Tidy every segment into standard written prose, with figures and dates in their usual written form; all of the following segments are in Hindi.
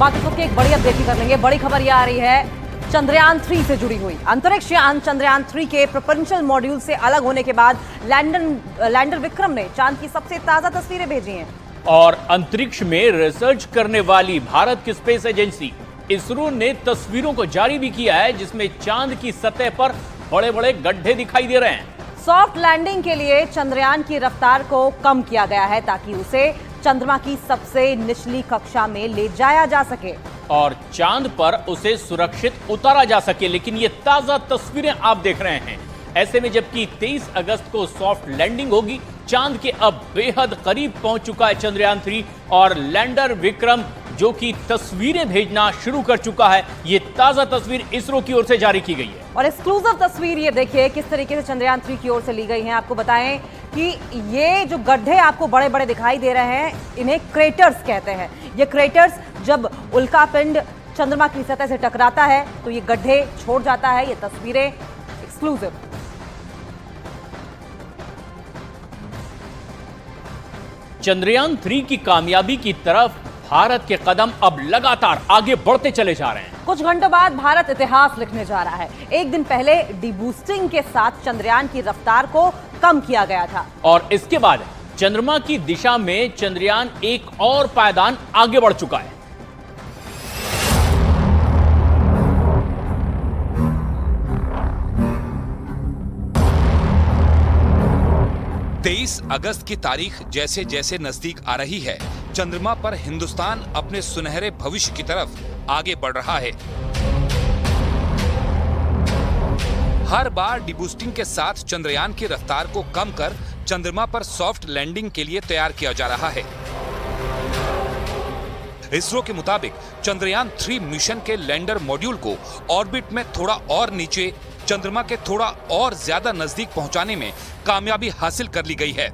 बात इस वक्त की एक बड़ी अपडेट कर लेंगे। बड़ी खबर यह आ रही है चंद्रयान 3 से जुड़ी हुई। अंतरिक्ष यान चंद्रयान 3 के प्रोपल्शन मॉड्यूल से अलग होने के बाद लैंडर विक्रम ने चांद की सबसे ताजा तस्वीरें भेजी हैं। और अंतरिक्ष में रिसर्च करने वाली भारत की स्पेस एजेंसी इसरो ने तस्वीरों को जारी भी किया है, जिसमें चांद की सतह पर बड़े बड़े गड्ढे दिखाई दे रहे हैं। सॉफ्ट लैंडिंग के लिए चंद्रयान की रफ्तार को कम किया गया है ताकि उसे चंद्रमा की सबसे निचली कक्षा में ले जाया जा सके और चांद पर उसे सुरक्षित उतारा जा सके। लेकिन ये ताजा तस्वीरें आप देख रहे हैं। ऐसे में जबकि 23 अगस्त को सॉफ्ट लैंडिंग होगी, चांद के अब बेहद करीब पहुंच चुका है चंद्रयान 3 और लैंडर विक्रम जो कि तस्वीरें भेजना शुरू कर चुका है। ये ताजा तस्वीर इसरो की ओर से जारी की गई है और एक्सक्लूसिव तस्वीर ये देखिए किस तरीके से चंद्रयान 3 की ओर से ली गई है। आपको बताएं कि ये जो गड्ढे आपको बड़े बड़े दिखाई दे रहे हैं, इन्हें क्रेटर्स कहते हैं। ये क्रेटर्स जब उल्का पिंड चंद्रमा की सतह से टकराता है तो ये गड्ढे छोड़ जाता है। ये तस्वीरें एक्सक्लूसिव। चंद्रयान 3 की कामयाबी की तरफ भारत के कदम अब लगातार आगे बढ़ते चले जा रहे हैं। कुछ घंटों बाद भारत इतिहास लिखने जा रहा है। एक दिन पहले डीबूस्टिंग के साथ चंद्रयान की रफ्तार को कम किया गया था और इसके बाद चंद्रमा की दिशा में चंद्रयान एक और पायदान आगे बढ़ चुका है। अगस्त की तारीख जैसे जैसे नजदीक आ रही है, चंद्रमा पर हिंदुस्तान अपने सुनहरे भविष्य की तरफ आगे बढ़ रहा है। हर बार डीबूस्टिंग के साथ चंद्रयान की रफ्तार को कम कर चंद्रमा पर सॉफ्ट लैंडिंग के लिए तैयार किया जा रहा है। इसरो के मुताबिक चंद्रयान 3 मिशन के लैंडर मॉड्यूल को ऑर्बिट में थोड़ा और नीचे, चंद्रमा के थोड़ा और ज्यादा नजदीक पहुंचाने में कामयाबी हासिल कर ली गई है।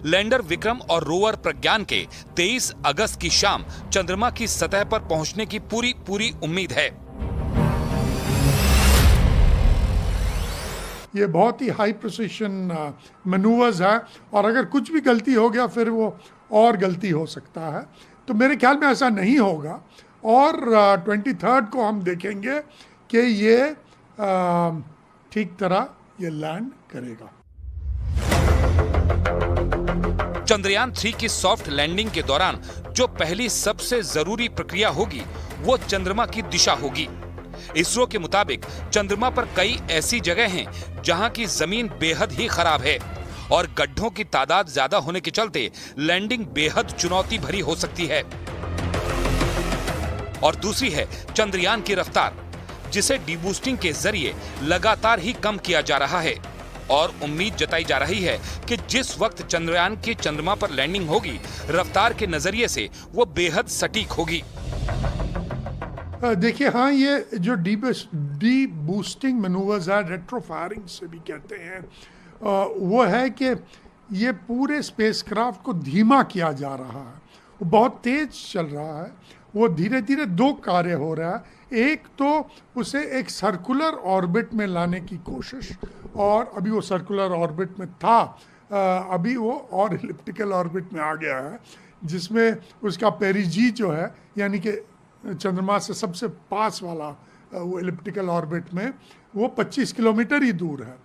लैंडर विक्रम और रोवर प्रज्ञान के 23 अगस्त की शाम चंद्रमा की सतह पर पहुंचने की पूरी उम्मीद है। ये बहुत ही हाई प्रिसिशन मैनूवर्स है और अगर कुछ भी गलती हो गया फिर वो और गलती हो सकता है, तो मेरे ख्याल में ऐसा नहीं होगा। और 23 को हम देखेंगे कि ये ठीक तरह ये लैंड करेगा। चंद्रयान 3 की सॉफ्ट लैंडिंग के दौरान जो पहली सबसे जरूरी प्रक्रिया होगी वो चंद्रमा की दिशा होगी। इसरो के मुताबिक चंद्रमा पर कई ऐसी जगह हैं जहां की जमीन बेहद ही खराब है और गड्ढों की तादाद ज्यादा होने के चलते लैंडिंग बेहद चुनौती भरी हो सकती है। और दूसरी है चंद्रयान की रफ्तार, जिसे डीबूस्टिंग के जरिए लगातार ही कम किया जा रहा है और उम्मीद जताई जा रही है कि जिस वक्त चंद्रयान की चंद्रमा पर लैंडिंग होगी, रफ्तार के नजरिए से वो बेहद सटीक होगी। देखिए, हाँ, ये जो डी बूस्टिंग मैनूवर्स है, रेट्रोफायरिंग से भी कहते हैं, वो है कि ये पूरे स्पेसक्राफ्ट को धीमा किया जा रहा है। वो बहुत तेज चल रहा है। वो धीरे धीरे दो कार्य हो रहा है। एक तो उसे एक सर्कुलर ऑर्बिट में लाने की कोशिश, और अभी वो सर्कुलर ऑर्बिट में था, अभी वो और इलिप्टिकल ऑर्बिट में आ गया है, जिसमें उसका पेरिजी जो है, यानी कि चंद्रमा से सबसे पास वाला वो इलिप्टिकल ऑर्बिट में, वो 25 किलोमीटर ही दूर है।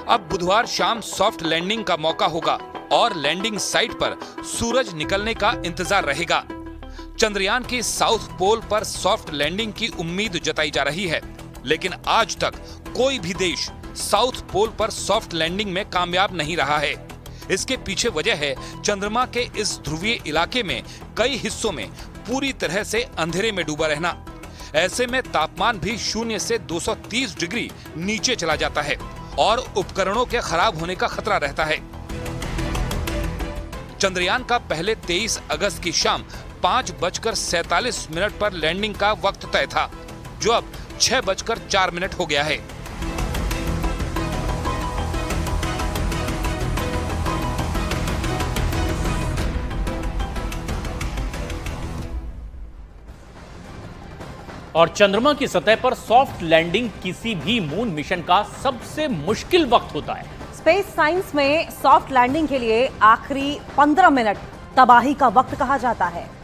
अब बुधवार शाम सॉफ्ट लैंडिंग का मौका होगा और लैंडिंग साइट पर सूरज निकलने का इंतजार रहेगा। चंद्रयान की साउथ पोल पर सॉफ्ट लैंडिंग की उम्मीद जताई जा रही है, लेकिन आज तक कोई भी देश साउथ पोल पर सॉफ्ट लैंडिंग में कामयाब नहीं रहा है। इसके पीछे वजह है चंद्रमा के इस ध्रुवीय इलाके में कई हिस्सों में पूरी तरह से अंधेरे में डूबा रहना। ऐसे में तापमान भी 0 से 230 डिग्री नीचे चला जाता है और उपकरणों के खराब होने का खतरा रहता है। चंद्रयान का पहले 23 अगस्त की शाम 5:47 पर लैंडिंग का वक्त तय था, जो अब 6:04 हो गया है। और चंद्रमा की सतह पर सॉफ्ट लैंडिंग किसी भी मून मिशन का सबसे मुश्किल वक्त होता है। स्पेस साइंस में सॉफ्ट लैंडिंग के लिए आखिरी 15 मिनट तबाही का वक्त कहा जाता है।